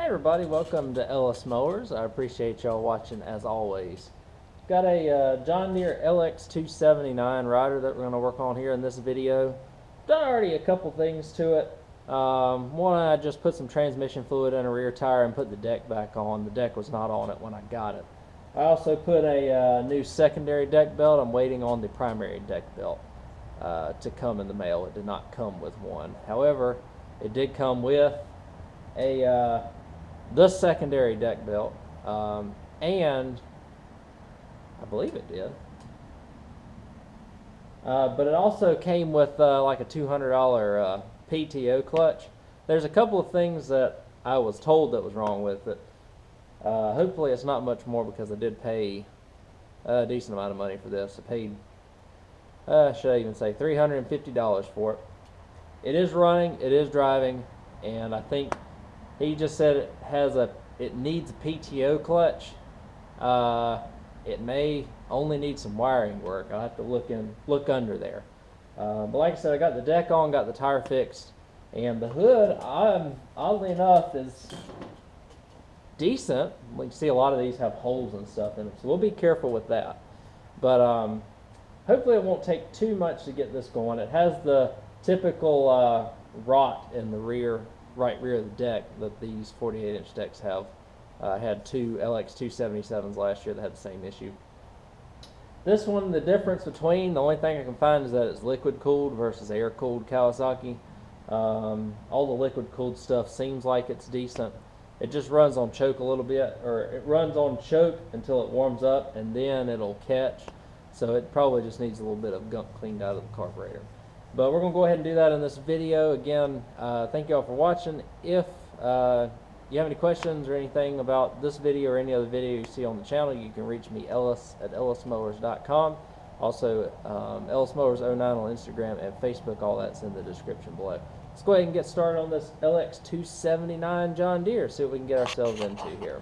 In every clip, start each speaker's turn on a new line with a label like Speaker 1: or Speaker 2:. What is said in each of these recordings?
Speaker 1: everybody, welcome to Ellis Mowers. I appreciate y'all watching as always. Got a John Deere LX279 rider that we're going to work on here in this video. Done already a couple things to it. One, I just put some transmission fluid in a rear tire and put the deck back on. The deck was not on it when I got it. I also put a new secondary deck belt. I'm waiting on the primary deck belt to come in the mail. It did not come with one. However, it did come with the secondary deck belt, and I believe it did. But it also came with like a $200 PTO clutch. There's a couple of things that I was told that was wrong with it. Hopefully it's not much more, because I did pay a decent amount of money for this. I paid, should I even say, $350 for it. It is running, it is driving, and I think he just said it needs a PTO clutch. It may only need some wiring work. I'll have to look under there. But like I said, I got the deck on, got the tire fixed, and the hood, oddly enough, is decent. You can see a lot of these have holes and stuff in them, so we'll be careful with that. But hopefully it won't take too much to get this going. It has the typical rot in the right rear of the deck that these 48-inch decks have. I had two LX277s last year that had the same issue. This one, the difference between, the only thing I can find is that it's liquid cooled versus air cooled Kawasaki. All the liquid cooled stuff seems like it's decent. It just runs on choke a little bit, or it runs on choke until it warms up, and then it'll catch. So it probably just needs a little bit of gunk cleaned out of the carburetor. But we're going to go ahead and do that in this video. Again, thank you all for watching. If you have any questions or anything about this video or any other video you see on the channel, you can reach me, Ellis, at ellismowers.com. Also, ellismowers09 on Instagram and Facebook. All that's in the description below. Let's go ahead and get started on this LX279 John Deere, see what we can get ourselves into here.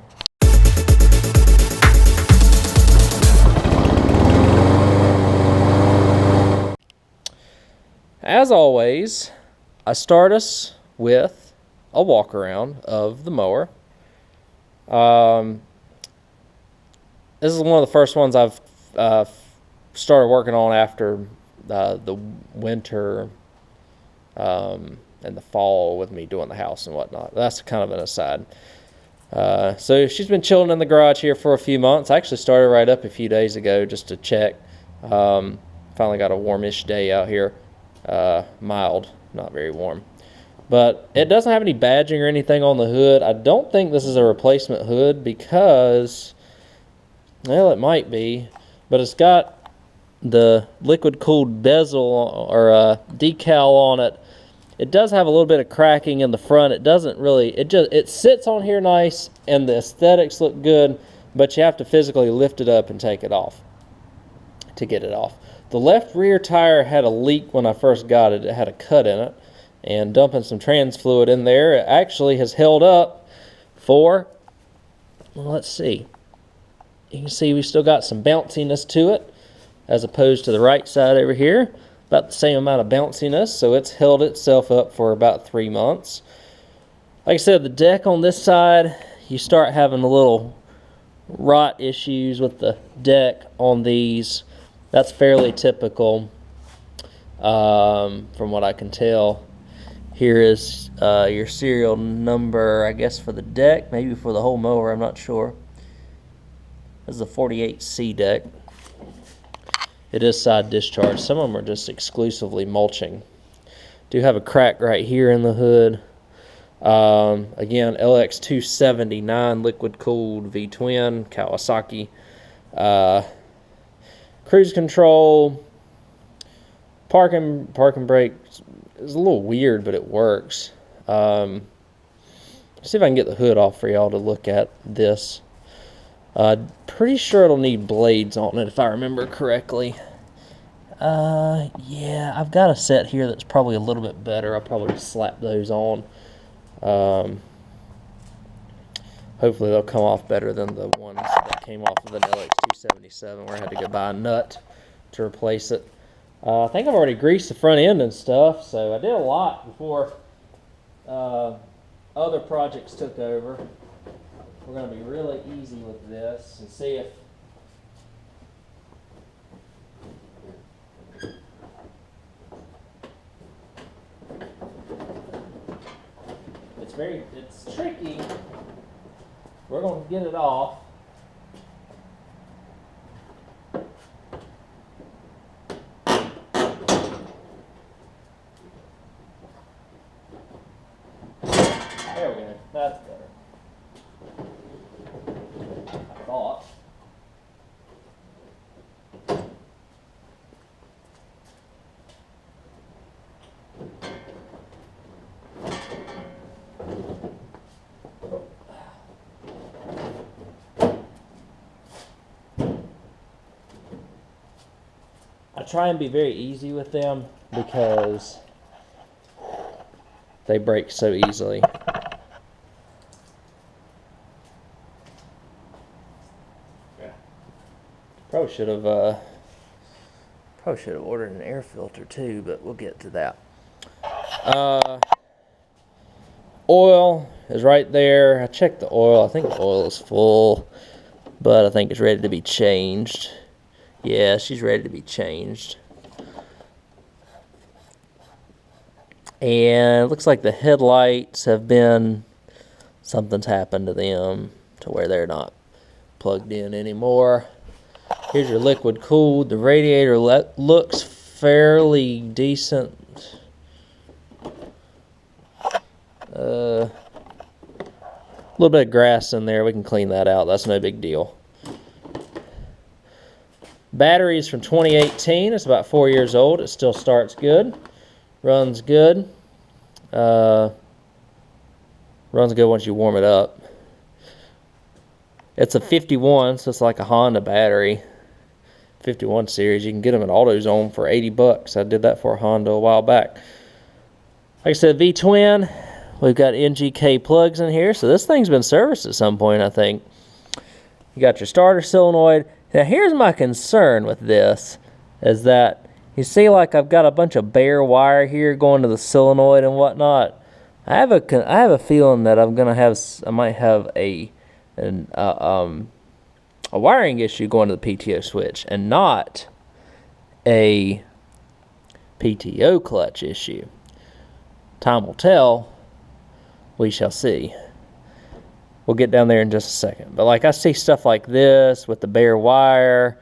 Speaker 1: As always, I start us with a walk around of the mower. This is one of the first ones I've started working on after the winter and the fall with me doing the house and whatnot. That's kind of an aside. So she's been chilling in the garage here for a few months. I actually started right up a few days ago just to check. Finally got a warmish day out here. Mild, not very warm. But it doesn't have any badging or anything on the hood. I don't think this is a replacement hood because, well, it might be, but it's got the liquid cooled bezel or decal on it. It does have a little bit of cracking in the front. It doesn't really, it sits on here nice and the aesthetics look good, but you have to physically lift it up and take it off to get it off. The left rear tire had a leak when I first got it. It had a cut in it, and dumping some trans fluid in there, it actually has held up for, well, let's see. You can see we still got some bounciness to it, as opposed to the right side over here. About the same amount of bounciness, so it's held itself up for about 3 months. Like I said, the deck on this side, you start having a little rot issues with the deck on these. That's fairly typical, from what I can tell. Here is your serial number, I guess, for the deck, maybe for the whole mower, I'm not sure. This is a 48C deck. It is side discharge. Some of them are just exclusively mulching. Do have a crack right here in the hood. Again, LX279 liquid cooled V-twin Kawasaki. Cruise control, parking brake is a little weird, but it works. See if I can get the hood off for y'all to look at this. Pretty sure it'll need blades on it if I remember correctly. Yeah, I've got a set here that's probably a little bit better. I'll probably slap those on. Hopefully they'll come off better than the ones that came off of an LX277 where I had to go buy a nut to replace it. I think I've already greased the front end and stuff, so I did a lot before other projects took over, we're going to be really easy with this and see if it's tricky. We're going to get it off. There we go. That's better. I thought. I try and be very easy with them because they break so easily. Probably should have ordered an air filter too, but we'll get to that. Oil is right there. I checked the oil. I think the oil is full, but I think it's ready to be changed. Yeah, she's ready to be changed. And it looks like the headlights have been, something's happened to them to where they're not plugged in anymore. Here's your liquid cooled. The radiator looks fairly decent. A little bit of grass in there. We can clean that out. That's no big deal. Batteries from 2018. It's about 4 years old. It still starts good. Runs good. Runs good once you warm it up. It's a 51, so it's like a Honda battery. 51 series. You can get them at AutoZone for 80 bucks. I did that for a Honda a while back. Like I said, V-twin. We've got NGK plugs in here. So this thing's been serviced at some point, I think. You got your starter solenoid. Now here's my concern with this, is that you see like I've got a bunch of bare wire here going to the solenoid and whatnot. I have a feeling that I might have a wiring issue going to the PTO switch and not a PTO clutch issue. Time will tell. We shall see. We'll get down there in just a second. But like I see stuff like this with the bare wire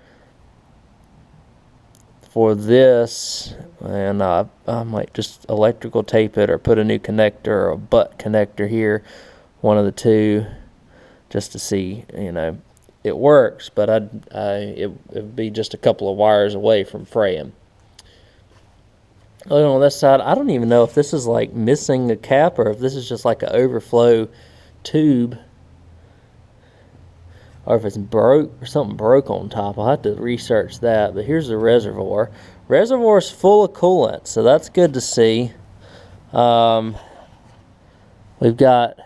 Speaker 1: for this, and I might just electrical tape it or put a new connector or a butt connector here, one of the two, just to see, you know, it works, but it'd be just a couple of wires away from fraying. Looking on this side, I don't even know if this is like missing a cap or if this is just like an overflow tube, or if it's broke or something broke on top. I'll have to research that. But here's the reservoir. Reservoir is full of coolant, so that's good to see. We've got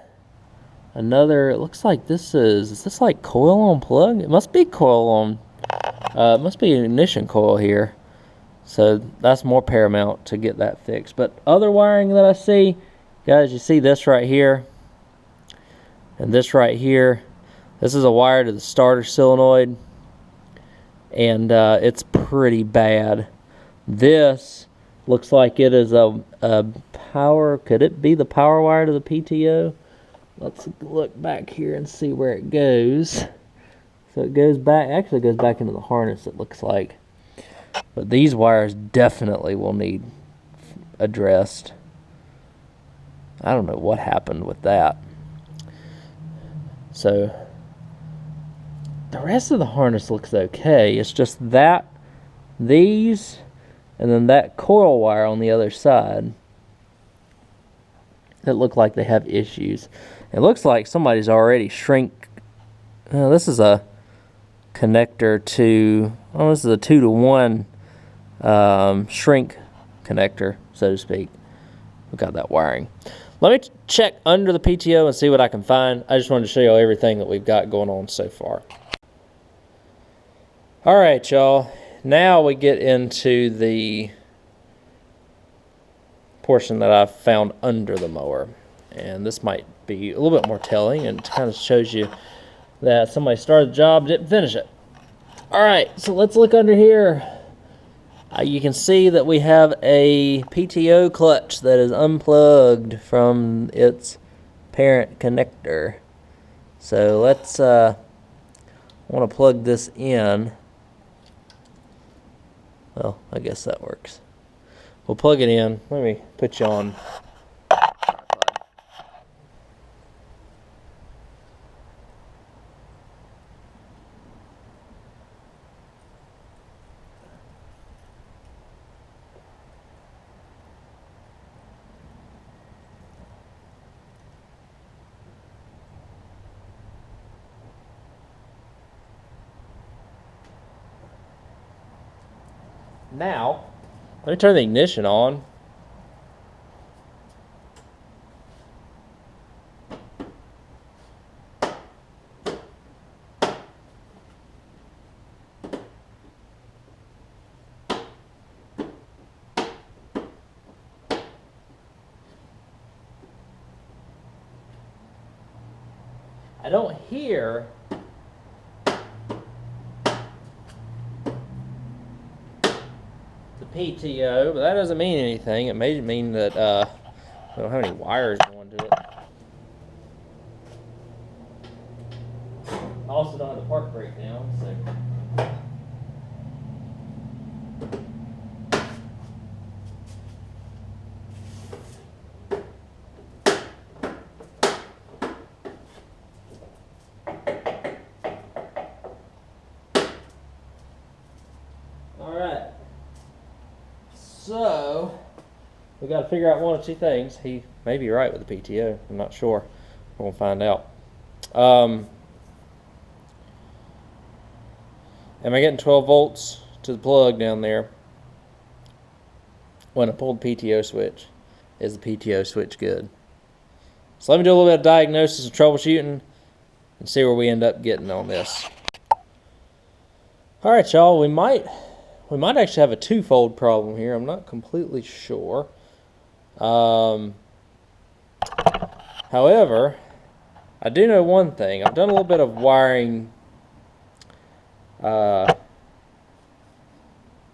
Speaker 1: another, it looks like is this like coil on plug? It must be coil on, it must be an ignition coil here. So that's more paramount to get that fixed. But other wiring that I see, guys, you see this right here and this right here. This is a wire to the starter solenoid, and it's pretty bad. This looks like it is a power, could it be the power wire to the PTO? Let's look back here and see where it goes. So it goes back, actually goes back into the harness, it looks like. But these wires definitely will need addressed. I don't know what happened with that. So the rest of the harness looks okay. It's just that, these, and then that coil wire on the other side that look like they have issues. It looks like somebody's already this is a connector to, this is a 2-to-1 shrink connector, so to speak. We've got that wiring. Let me check under the PTO and see what I can find. I just wanted to show you everything that we've got going on so far. Alright, y'all. Now we get into the portion that I've found under the mower. And this might be a little bit more telling, and it kind of shows you that somebody started the job, didn't finish it. All right, so let's look under here. You can see that we have a PTO clutch that is unplugged from its parent connector. So let's want to plug this in. Well, I guess that works. We'll plug it in. Let me put you on. Now, let me turn the ignition on. I don't hear PTO, but that doesn't mean anything. It may mean that we don't have any wires going to it. I also don't have the park brake down, so. So, we got to figure out one of two things. He may be right with the PTO. I'm not sure. We're going to find out. Am I getting 12 volts to the plug down there when I pull the PTO switch? Is the PTO switch good? So let me do a little bit of diagnosis and troubleshooting and see where we end up getting on this. All right, y'all. We might actually have a twofold problem here. I'm not completely sure. However, I do know one thing. I've done a little bit of wiring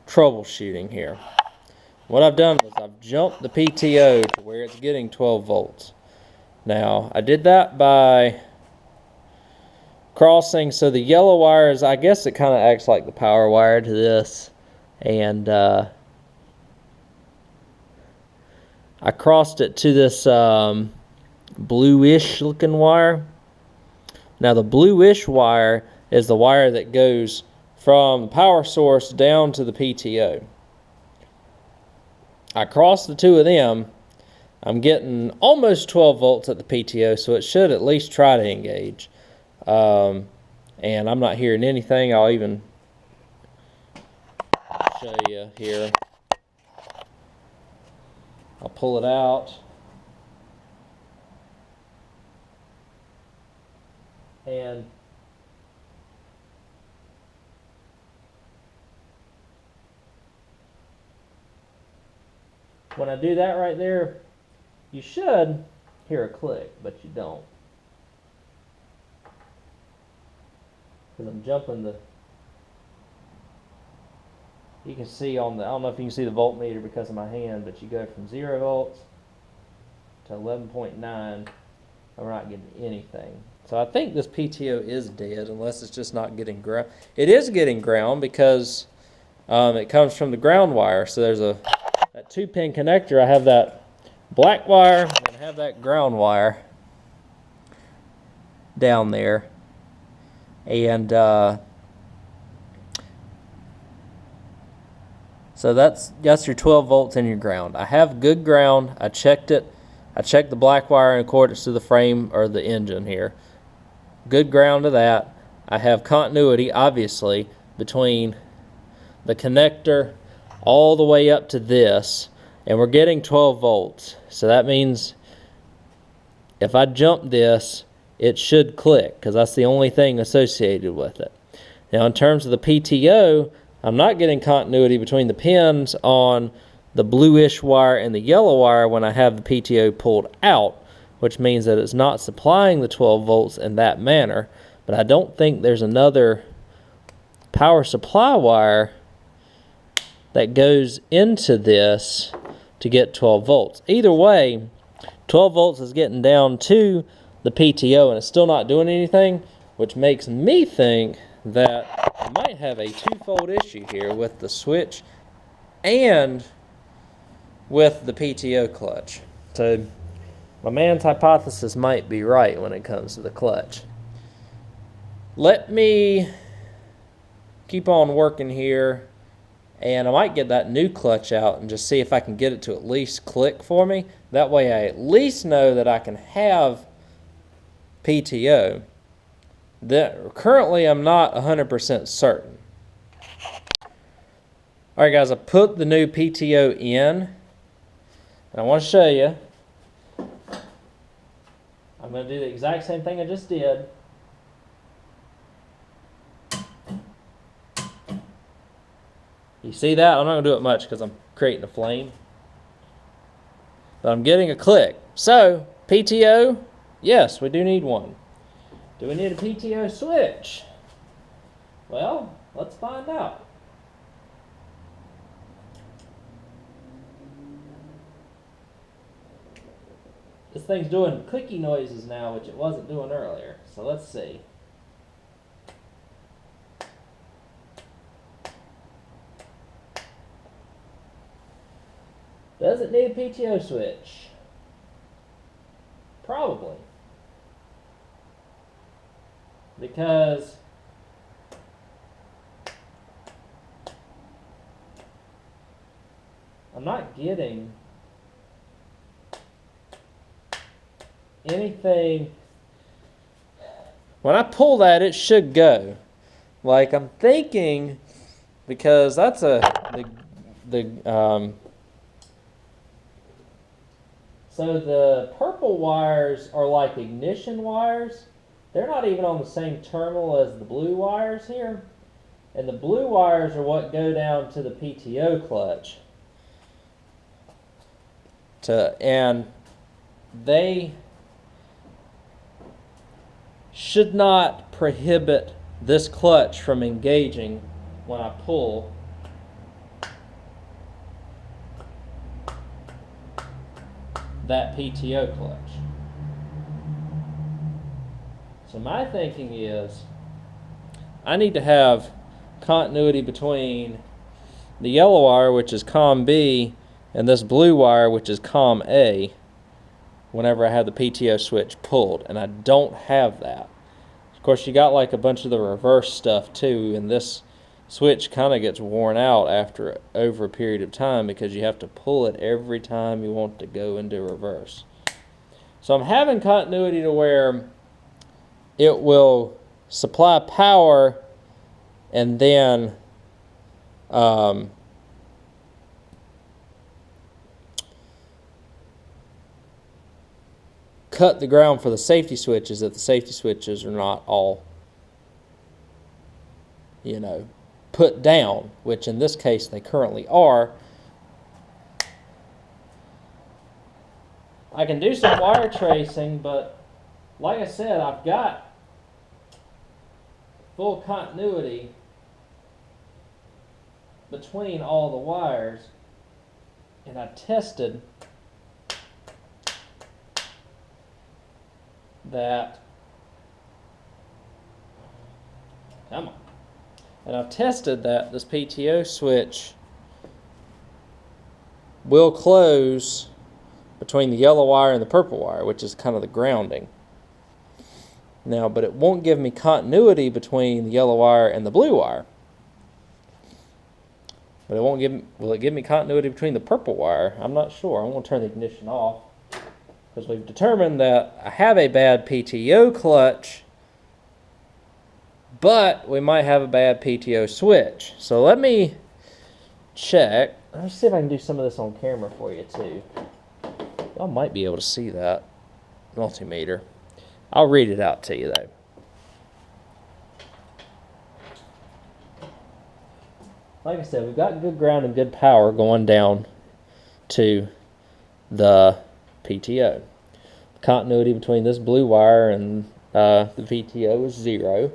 Speaker 1: troubleshooting here. What I've done is I've jumped the PTO to where it's getting 12 volts. Now, I did that by crossing, so the yellow wires, I guess it kind of acts like the power wire to this. And I crossed it to this bluish looking wire. Now the bluish wire is the wire that goes from the power source down to the PTO. I crossed the two of them. I'm getting almost 12 volts at the PTO, so it should at least try to engage. And I'm not hearing anything. I'll even show you here. I'll pull it out. And when I do that right there, you should hear a click, but you don't. Because I'm jumping the, you can see on the, I don't know if you can see the voltmeter because of my hand, but you go from 0 volts to 11.9 and we're not getting anything. So I think this PTO is dead unless it's just not getting ground. It is getting ground because it comes from the ground wire. So there's that 2-pin connector. I have that black wire and I have that ground wire down there. And so that's your 12 volts in your ground. I have good ground. I checked it. I checked the black wire in accordance to the frame or the engine here. Good ground to that. I have continuity, obviously, between the connector all the way up to this, and we're getting 12 volts. So that means if I jump this, it should click because that's the only thing associated with it. Now, in terms of the PTO, I'm not getting continuity between the pins on the bluish wire and the yellow wire when I have the PTO pulled out. which means that it's not supplying the 12 volts in that manner. But I don't think there's another power supply wire that goes into this to get 12 volts. Either way, 12 volts is getting down to the PTO and it's still not doing anything, which makes me think that I might have a twofold issue here with the switch and with the PTO clutch. So my man's hypothesis might be right when it comes to the clutch. Let me keep on working here, and I might get that new clutch out and just see if I can get it to at least click for me. That way I at least know that I can have PTO. Currently I'm not 100% certain. Alright guys, I put the new PTO in, and I want to show you. I'm going to do the exact same thing I just did. You see that? I'm not going to do it much because I'm creating a flame. But I'm getting a click. So, PTO, yes, we do need one. Do we need a PTO switch? Well, let's find out. This thing's doing clicky noises now, which it wasn't doing earlier. So let's see. Does it need a PTO switch? Probably. Because I'm not getting anything. When I pull that, it should go. Like I'm thinking, because that's so the purple wires are like ignition wires. They're not even on the same terminal as the blue wires here. And the blue wires are what go down to the PTO clutch. And they should not prohibit this clutch from engaging when I pull that PTO clutch. So my thinking is I need to have continuity between the yellow wire, which is COM B, and this blue wire, which is COM A, whenever I have the PTO switch pulled, and I don't have that. Of course, you got like a bunch of the reverse stuff too, and this switch kind of gets worn out after over a period of time because you have to pull it every time you want to go into reverse. So I'm having continuity to where it will supply power and then cut the ground for the safety switches if the safety switches are not all, you know, put down, which in this case they currently are. I can do some wire tracing, but like I said, I've got full continuity between all the wires, and I tested that. Come on. And I've tested that this PTO switch will close between the yellow wire and the purple wire, which is kind of the grounding. Now, but it won't give me continuity between the yellow wire and the blue wire. But it won't give me, will it give me continuity between the purple wire? I'm not sure. I'm going to turn the ignition off because we've determined that I have a bad PTO clutch, but we might have a bad PTO switch. So let me check. Let's see if I can do some of this on camera for you too. Y'all might be able to see that multimeter. I'll read it out to you though. Like I said, we've got good ground and good power going down to the PTO. The continuity between this blue wire and the PTO is 0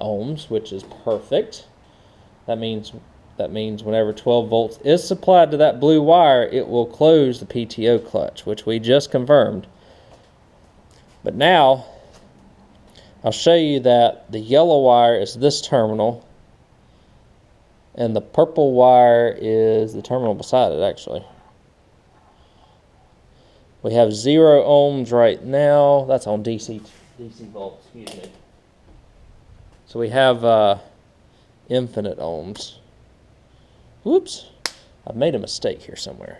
Speaker 1: ohms, which is perfect. That means whenever 12 volts is supplied to that blue wire, it will close the PTO clutch, which we just confirmed. But now, I'll show you that the yellow wire is this terminal, and the purple wire is the terminal beside it, actually. We have 0 ohms right now. That's on DC volts, excuse me. So we have infinite ohms. Whoops, I've made a mistake here somewhere.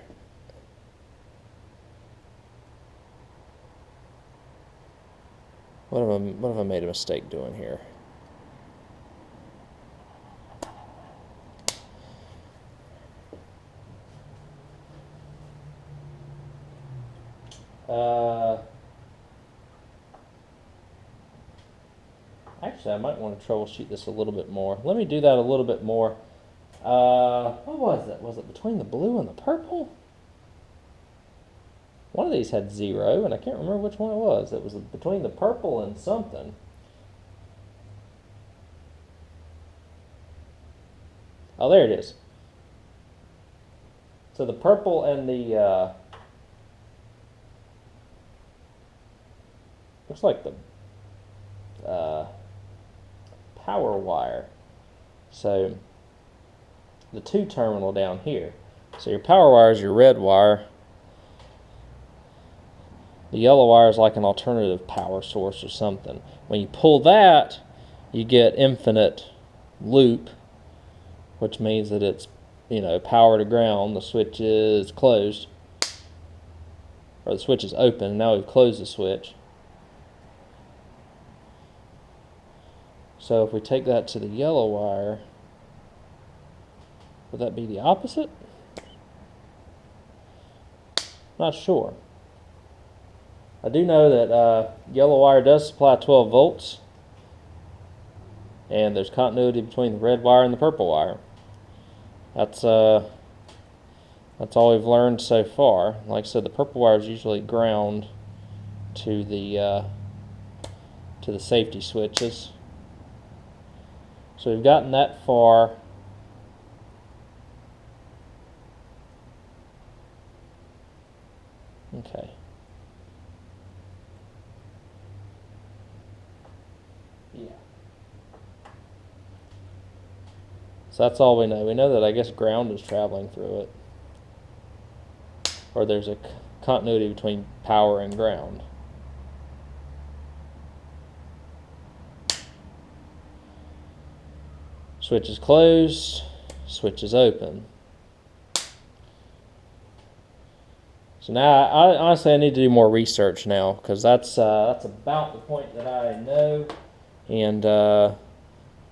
Speaker 1: What have I made a mistake doing here? Actually, I might want to troubleshoot this a little bit more. Let me do that a little bit more. What was it? Was it between the blue and the purple? One of these had 0, and I can't remember which one it was. It was between the purple and something. Oh, there it is. So the purple and the looks like the power wire. So the 2 terminal down here. So your power wire is your red wire. The yellow wire is like an alternative power source or something. When you pull that, you get infinite loop, which means that it's, power to ground. The switch is closed, or the switch is open. Now we've closed the switch. So if we take that to the yellow wire, would that be the opposite? Not sure. I do know that yellow wire does supply 12 volts, and there's continuity between the red wire and the purple wire. That's all we've learned so far. Like I said, the purple wire is usually ground to the safety switches. So we've gotten that far. Okay. Yeah. So that's all we know. We know that I guess ground is traveling through it, or there's a continuity between power and ground. Switch is closed, switch is open. So now, honestly, I need to do more research now, because that's about the point that I know, and the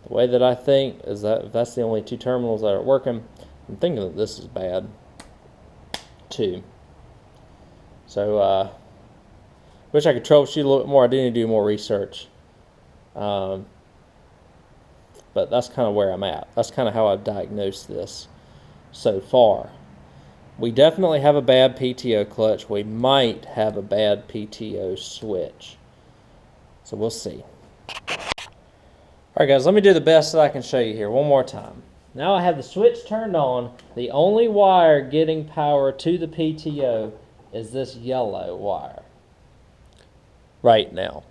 Speaker 1: way that I think is that if that's the only 2 terminals that are working, I'm thinking that this is bad too. So wish I could troubleshoot a little bit more. I do need to do more research. But that's kind of where I'm at. That's kind of how I've diagnosed this so far. We definitely have a bad PTO clutch. We might have a bad PTO switch. So we'll see. Alright guys, let me do the best that I can show you here one more time. Now I have the switch turned on. The only wire getting power to the PTO is this yellow wire. Right now.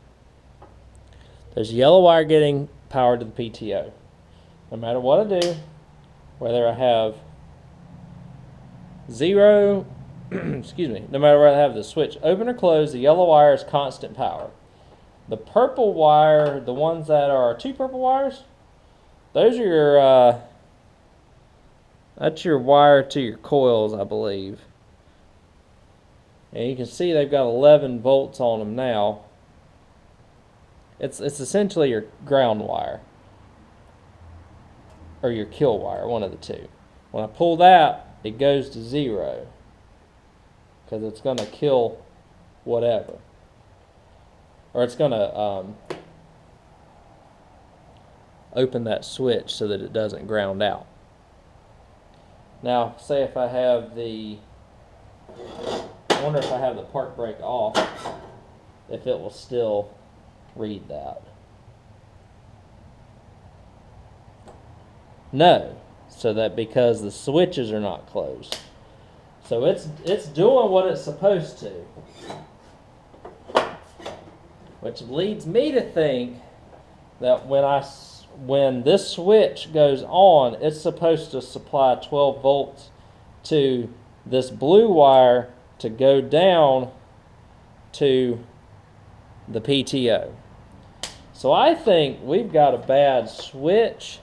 Speaker 1: There's a yellow wire getting power to the PTO. No matter what I do, whether I have 0, excuse me, no matter whether I have the switch open or closed, the yellow wire is constant power. The purple wire, the ones that are 2 purple wires, those are your, that's your wire to your coils, I believe. And you can see they've got 11 volts on them now. It's essentially your ground wire, or your kill wire, one of the 2. When I pull that, it goes to 0, because it's going to kill whatever, or it's going to open that switch so that it doesn't ground out. Now, say if I have the, I wonder if I have the park brake off. if it will still read that. No, so that because the switches are not closed. So it's doing what it's supposed to. Which leads me to think that when this switch goes on, it's supposed to supply 12 volts to this blue wire to go down to the PTO. So I think we've got a bad switch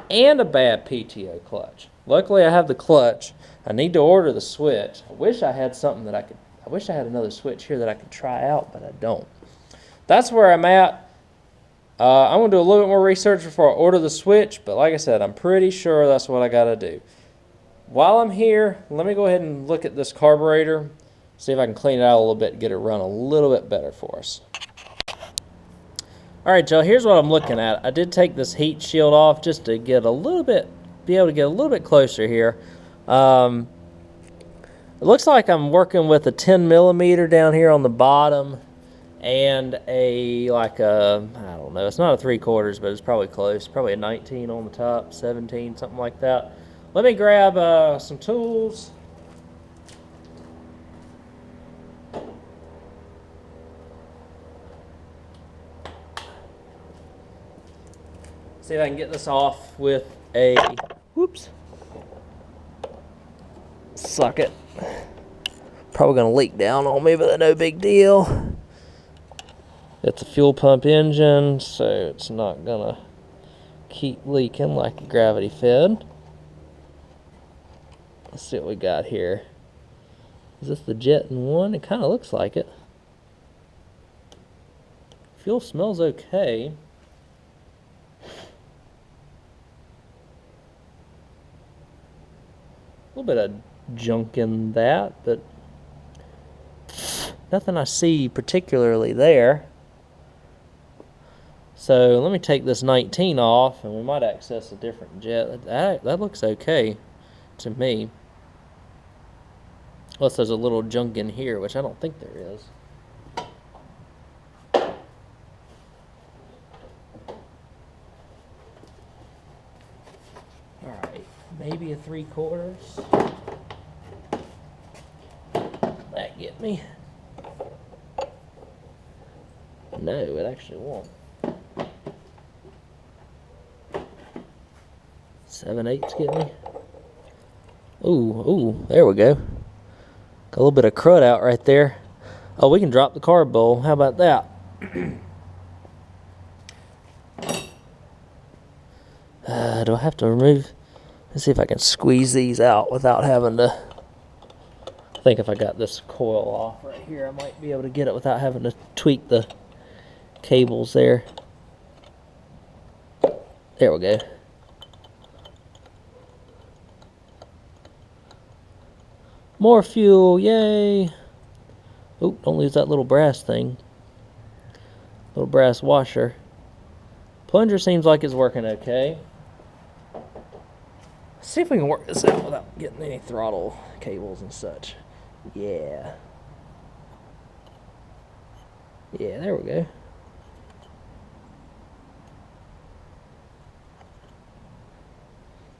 Speaker 1: and a bad PTO clutch. Luckily I have the clutch. I need to order the switch. I wish I had something that I wish I had another switch here that I could try out, but I don't. That's where I'm at. I'm going to do a little bit more research before I order the switch, but like I said, I'm pretty sure that's what I got to do. While I'm here, let me go ahead and look at this carburetor, see if I can clean it out a little bit and get it run a little bit better for us. Alright, Joe, here's what I'm looking at. I did take this heat shield off just to get a little bit, be able to get a little bit closer here. It looks like I'm working with a 10 millimeter down here on the bottom and I don't know, it's not a 3/4, but it's probably close. Probably a 19 on the top, 17, something like that. Let me grab some tools. See if I can get this off with a, whoops, socket. Probably gonna leak down on me, but no big deal. It's a fuel pump engine, so it's not gonna keep leaking like a gravity fed. Let's see what we got here. Is this the jet in one? It kind of looks like it. Fuel smells okay. A little bit of junk in that, but nothing I see particularly there. So let me take this 19 off and we might access a different jet. That looks okay to me. Unless there's a little junk in here, which I don't think there is. Alright, maybe a 3/4. That get me? No, it actually won't. 7/8 get me? Ooh, there we go. Got a little bit of crud out right there. Oh, we can drop the carb bowl. How about that? Do I have to remove? Let's see if I can squeeze these out without having to. I think if I got this coil off right here, I might be able to get it without having to tweak the cables there. There we go. More fuel, yay! Oh, don't lose that little brass thing. Little brass washer. Plunger seems like it's working okay. Let's see if we can work this out without getting any throttle cables and such. Yeah. Yeah, there we go.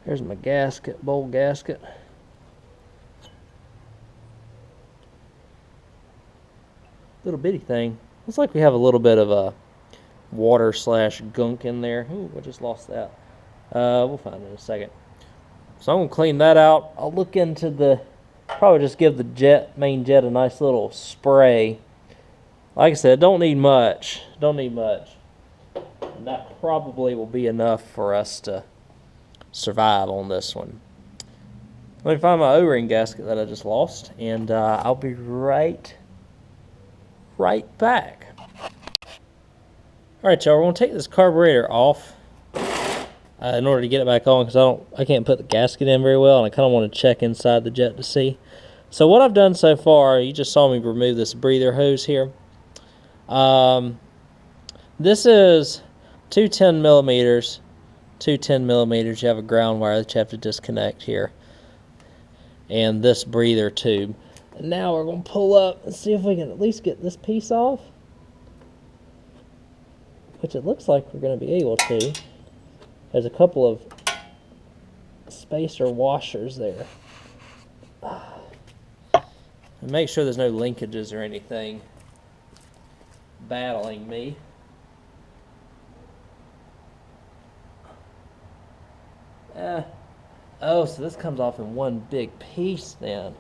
Speaker 1: There's my gasket, bowl gasket. Little bitty thing. Looks like we have a little bit of a water / gunk in there. Ooh, I just lost that. We'll find it in a second. So I'm gonna clean that out. I'll look into the, probably just give the main jet a nice little spray. Like I said, don't need much. Don't need much. And that probably will be enough for us to survive on this one. Let me find my O-ring gasket that I just lost, and I'll be right back. Alright, y'all, we're going to take this carburetor off in order to get it back on, because I can't put the gasket in very well, and I kind of want to check inside the jet to see. So what I've done so far, you just saw me remove this breather hose here. This is two 10 millimeters. You have a ground wire that you have to disconnect here, and this breather tube. And now we're going to pull up and see if we can at least get this piece off. which it looks like we're going to be able to. There's a couple of spacer washers there. And make sure there's no linkages or anything battling me. Oh, so this comes off in one big piece then.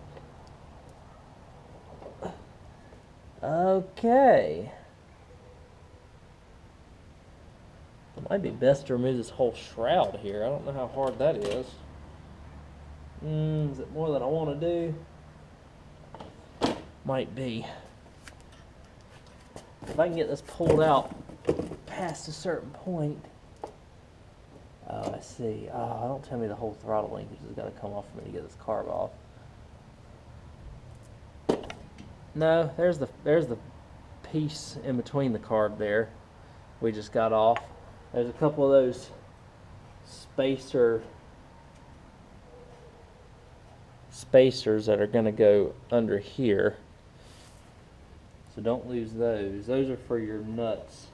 Speaker 1: Okay. It might be best to remove this whole shroud here. I don't know how hard that is. Is it more than I want to do? Might be. If I can get this pulled out past a certain point. Oh, I see. Oh, don't tell me the whole throttle linkage has got to come off for me to get this carb off. No, there's the piece in between the carb there. We just got off. There's a couple of those spacers that are going to go under here. So don't lose those. Those are for your nuts.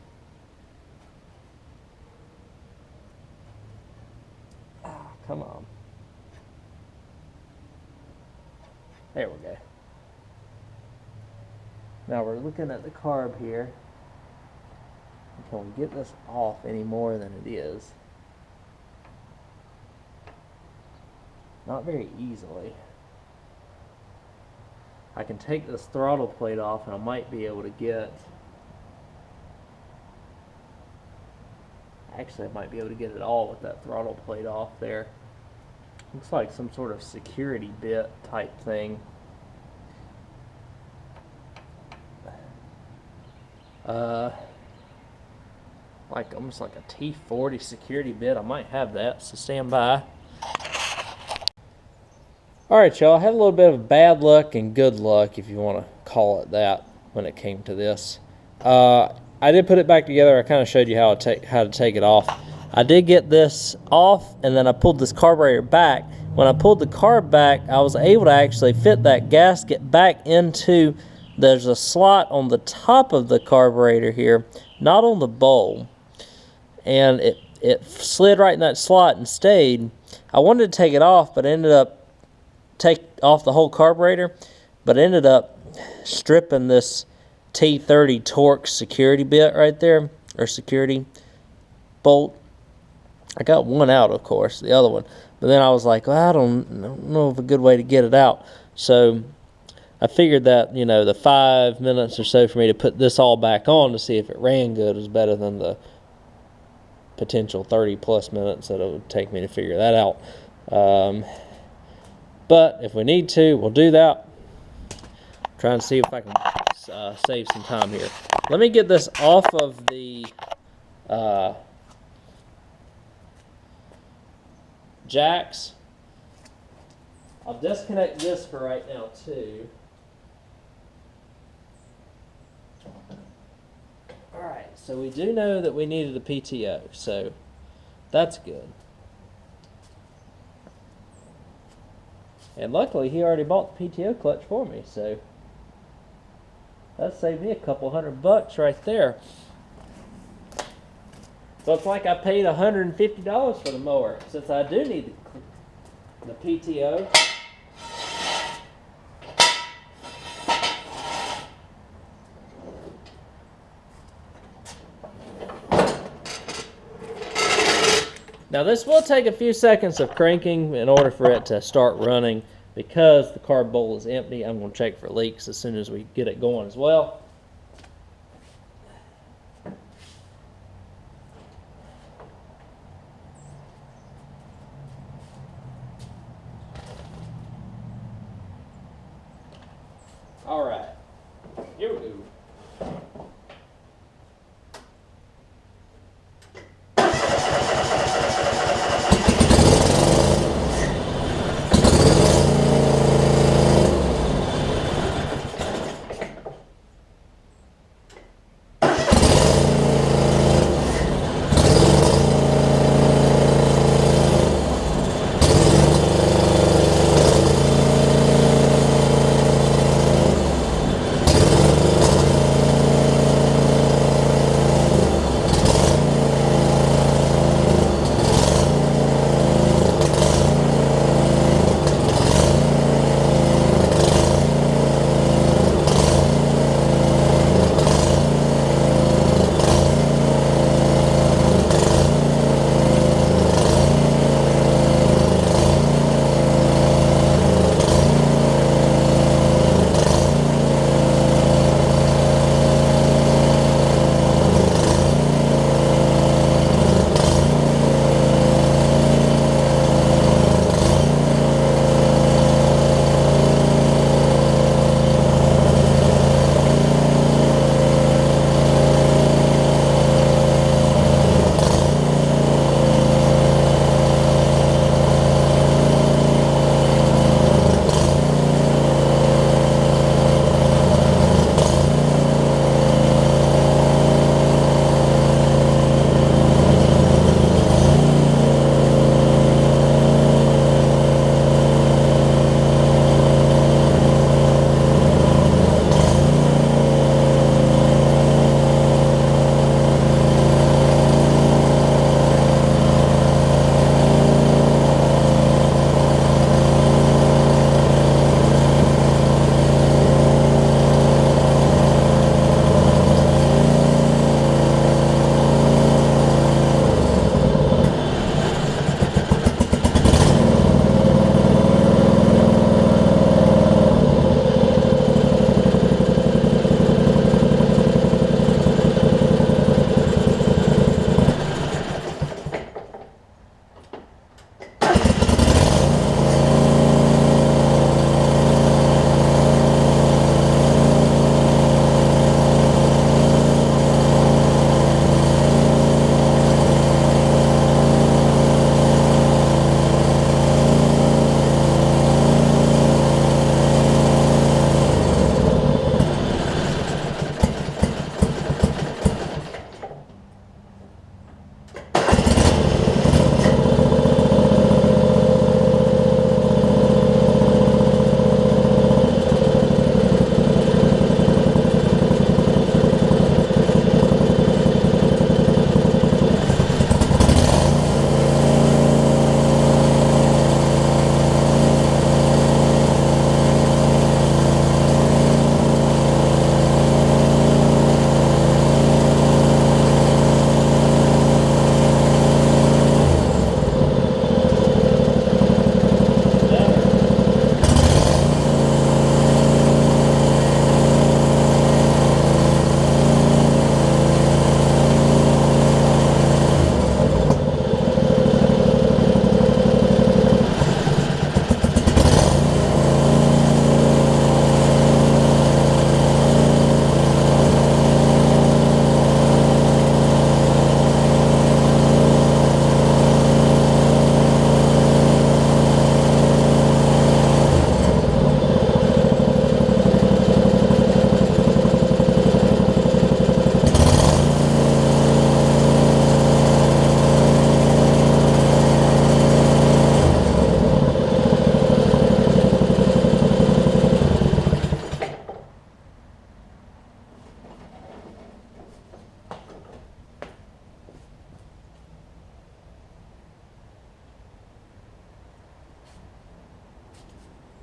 Speaker 1: Come on. There we go. Now we're looking at the carb here. Can we get this off any more than it is? Not very easily. I can take this throttle plate off and I might be able to get... Actually, I might be able to get it all with that throttle plate off there. Looks like some sort of security bit type thing. Like almost like a T40 security bit. I might have that, so stand by. Alright, y'all, I had a little bit of bad luck and good luck, if you want to call it that, when it came to this. I did put it back together. I kind of showed you how to take it off. I did get this off, and then I pulled this carburetor back. When I pulled the carb back, I was able to actually fit that gasket back into, there's a slot on the top of the carburetor here, not on the bowl. And it slid right in that slot and stayed. I wanted to take it off, but ended up take off the whole carburetor, but ended up stripping this T30 torque security bit right there, or security bolt. I got one out, of course, the other one. But then I was like, well, I don't know of a good way to get it out. So I figured that, you know, the 5 minutes or so for me to put this all back on to see if it ran good was better than the potential 30 plus minutes that it would take me to figure that out. But if we need to, we'll do that. Trying to see if I can save some time here. Let me get this off of the jacks. I'll disconnect this for right now too. Alright, so we do know that we needed a PTO, so that's good. And luckily he already bought the PTO clutch for me, so that saved me a couple $100 right there. So it's like I paid $150 for the mower, since I do need the PTO. Now this will take a few seconds of cranking in order for it to start running. Because the carb bowl is empty, I'm going to check for leaks as soon as we get it going as well. All right, here we go.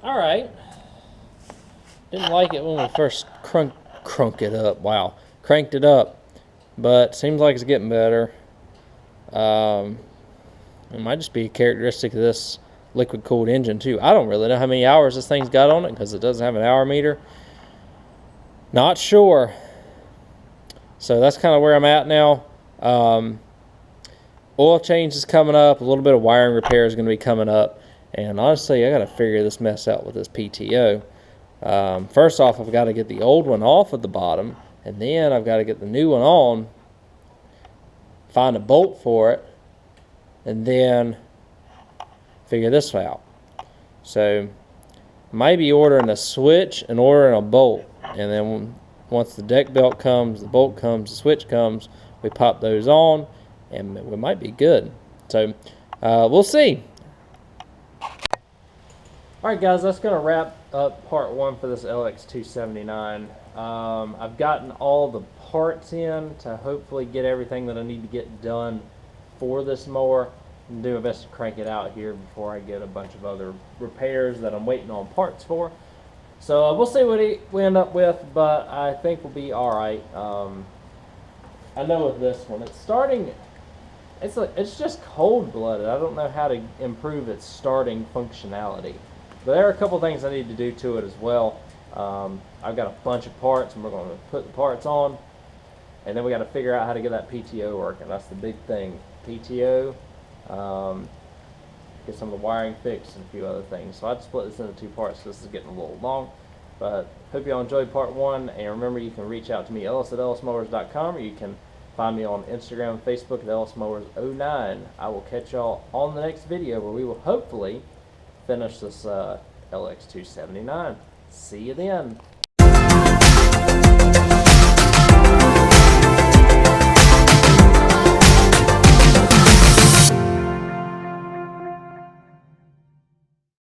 Speaker 1: All right. Didn't like it when we first cranked it up. Wow, cranked it up, but seems like it's getting better. It might just be a characteristic of this liquid-cooled engine too. I don't really know how many hours this thing's got on it because it doesn't have an hour meter. Not sure. So that's kind of where I'm at now. Oil change is coming up. A little bit of wiring repair is going to be coming up. And honestly, I got to figure this mess out with this PTO. First off, I've got to get the old one off of the bottom. And then I've got to get the new one on. Find a bolt for it. And then figure this out. So maybe ordering a switch and ordering a bolt. And then once the deck belt comes, the bolt comes, the switch comes, we pop those on, and we might be good. So we'll see. Alright guys, that's going to wrap up part 1 for this LX279. I've gotten all the parts in to hopefully get everything that I need to get done for this mower. I'm doing my best to crank it out here before I get a bunch of other repairs that I'm waiting on parts for. So we'll see what we end up with, but I think we'll be alright. I know with this one, it's starting, it's just cold-blooded. I don't know how to improve its starting functionality. But there are a couple things I need to do to it as well. I've got a bunch of parts, and we're going to put the parts on, and then we got to figure out how to get that PTO working. That's the big thing. PTO, get some of the wiring fixed and a few other things. So I'd split this into 2 parts. This is getting a little long, but hope y'all enjoyed part 1. And remember, you can reach out to me, Ellis at ellismowers.com, or you can find me on Instagram and Facebook at ellismowers09. I will catch y'all on the next video where we will hopefully finish this LX279. See you then.